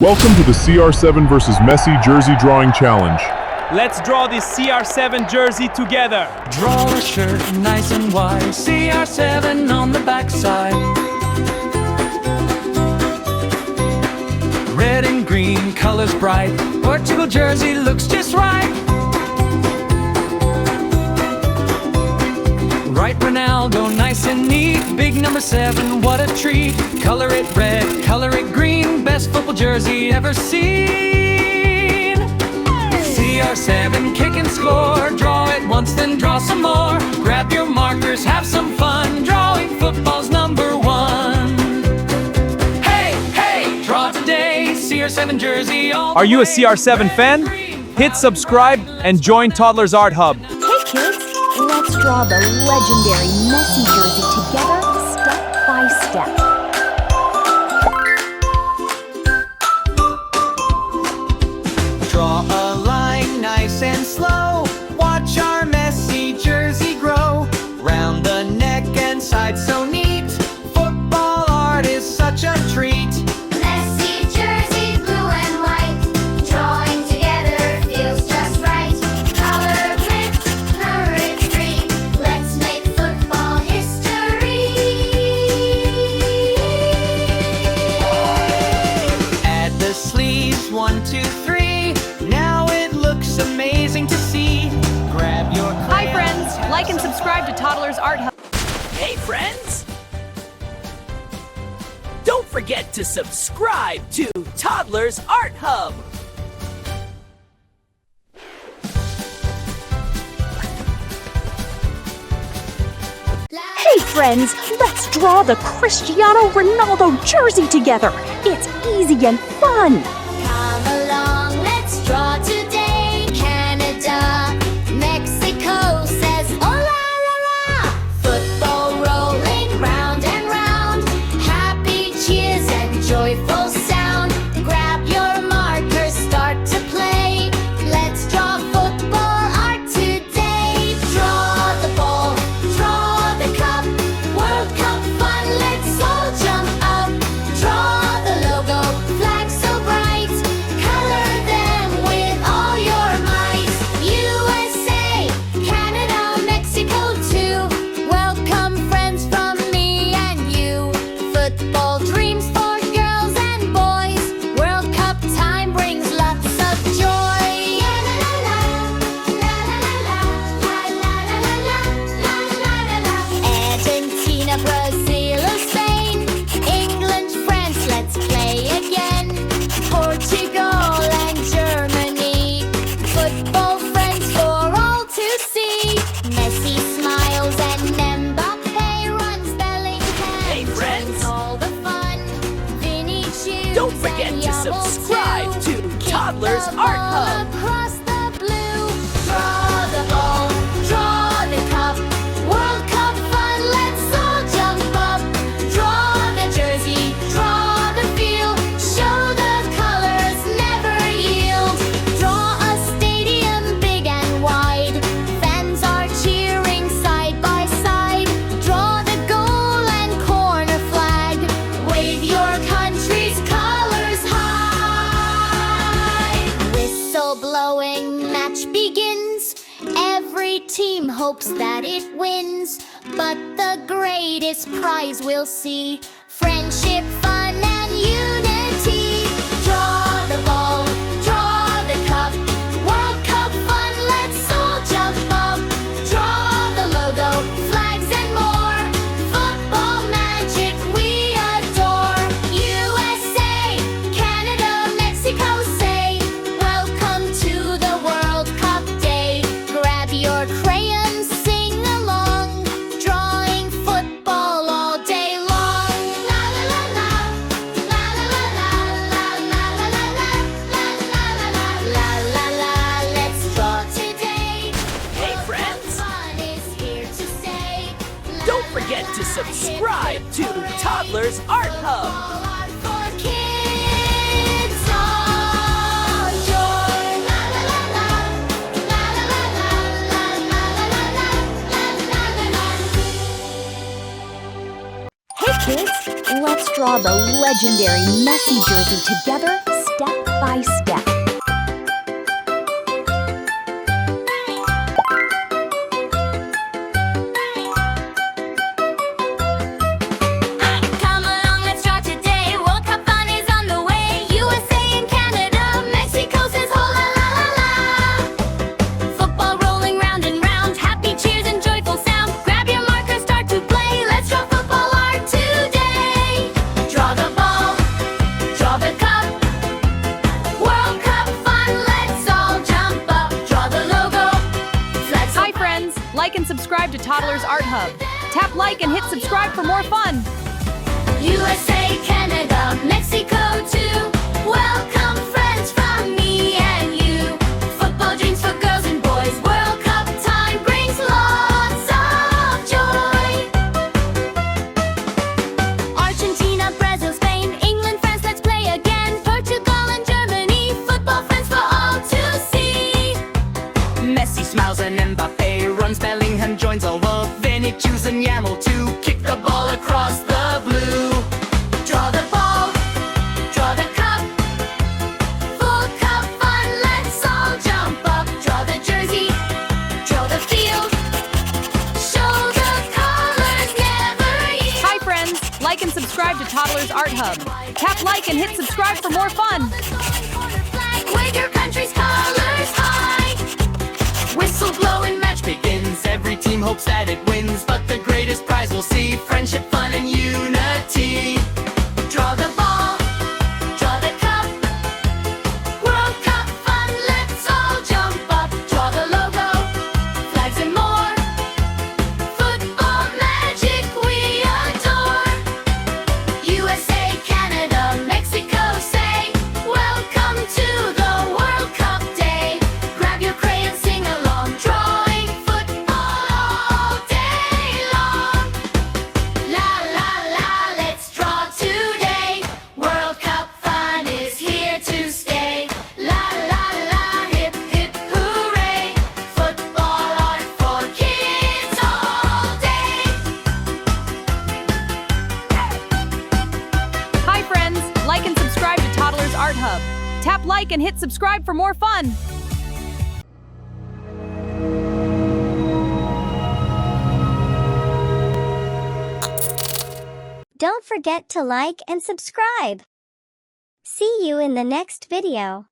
Welcome to the CR7 versus Messi Jersey Drawing Challenge. Let's draw this CR7 jersey together. Draw a shirt nice and wide, CR7 on the backside. Red and green, colors bright, Portugal jersey looks just right. Right Ronaldo, nice and neat, big number 7, what a treat. Color it red, color it green, best football jersey ever seen. CR7, kick and score, draw it once then draw some more. Grab your markers, have some fun, drawing football's #1. Hey, hey, draw today, CR7 jersey all the Are you a way. CR7 fan? Red, green, Hit subscribe and join Toddlers Art Hub. Hey kids, let's draw the legendary Messi jersey together, step by step. Draw a line nice and slow. Watch our Messi jersey grow. Round the neck and side so neat. Football art is such a treat. Messi jersey, blue and white, drawing together feels just right. Color mix, courage free, let's make football history. Add the sleeves, 1, 2, 3. Now it looks amazing to see. Grab your Hi friends, like and subscribe to Toddlers Art Hub. Hey friends! Don't forget to subscribe to Toddlers Art Hub! Hey friends, let's draw the Cristiano Ronaldo jersey together. It's easy and fun. Come along, let's draw today. Canada, Mexico says, oh la la la. Football rolling round and round. Happy cheers and joyful sound. Grab your markers, start to play. Let's draw football art today. Draw the ball, draw the cup. World Cup fun, let's all jump up. Draw the logo, flag so bright. Color them with all your might. USA, Canada, Mexico too. Welcome friends from me and you. Football dreams for girls and boys. World Cup time brings lots of joy. Argentina, Brazil or Spain, England, France, let's play again. Portugal and Germany, football friends for all to see. Messi smiles and Mbappe runs Bellingham. Hey, friends. Joins all the fun. Vinny shoots Don't forget and to Yabble subscribe too. to Kick Toddlers the Art ball Hub. across the blue. Draw the ball, draw the cup. World Cup fun, let's all jump up. Draw the jersey, draw the field. Show the colors, never yield. Draw a stadium big and wide. Fans are cheering side by side. Draw the goal and corner flag. Wave your country's colors high. Whistle blowing, match begins. Every team hopes that it wins, but the greatest prize we'll see. Friendship, fun, and unity. Draw the ball, draw the cup. World Cup fun, let's all jump up. Draw the logo, flags and more. Football magic we adore. USA, Canada, Mexico say, welcome to the World Cup day. Grab your crayons, sing along. Drawing football all day long. La la la la, la la la la, la la la la, la la la la, la la la. Let's draw today. Hey, World Cup friends. fun is here to stay. Don't forget to subscribe to Toddlers Art Hub! All art for kids, all joy. La la la la, la la la la, la la la la, la la la. Hey kids, let's draw the legendary Messi jersey together, step by step. Come along, let's draw today. World Cup fun is on the way. USA and Canada, Mexico says ho la la la la. Football rolling round and round, happy cheers and joyful sound. Grab your marker, start to play. Let's draw football art today. Draw the ball, draw the cup. World Cup fun, let's all jump up. Draw the logo, flags. Hi friends, like and subscribe to Toddlers Art Hub. Tap like and hit subscribe for more fun. USA, Canada, Mexico too. Welcome friends from me and you. Football dreams for girls and boys. World Cup time brings lots of joy. Argentina, Brazil, Spain, England, France, let's play again. Portugal and Germany, football friends for all to see. Messi smiles and Mbappe runs. Bellingham joins all of Vinny choose and Yamal to kick the ball across the blue. Draw the ball, draw the cup. Full cup fun, let's all jump up. Draw the jersey, draw the field. Show the colors never yield. Hi friends, like and subscribe to Toddlers Art Hub. Tap like and hit subscribe for more fun. Wave your country's colors high. Whistle blow and match begins. Every team hopes that it wins, but the greatest prize we'll see: friendship, fun, and unity. Draw the ball, draw the cup. World Cup fun, let's all jump up. Draw the logo, flags and more. Football magic we adore. USA, Canada, Mexico say, welcome to the World Cup day. Grab your crayon, sing along, drawing football all day long. La la la, let's draw today. World Cup fun is here to stay. La la la, hip hip hooray. Football art for kids all day. Hi friends, like and subscribe to Toddlers Art Hub. Tap like and hit subscribe for more fun. Don't forget to like and subscribe. See you in the next video.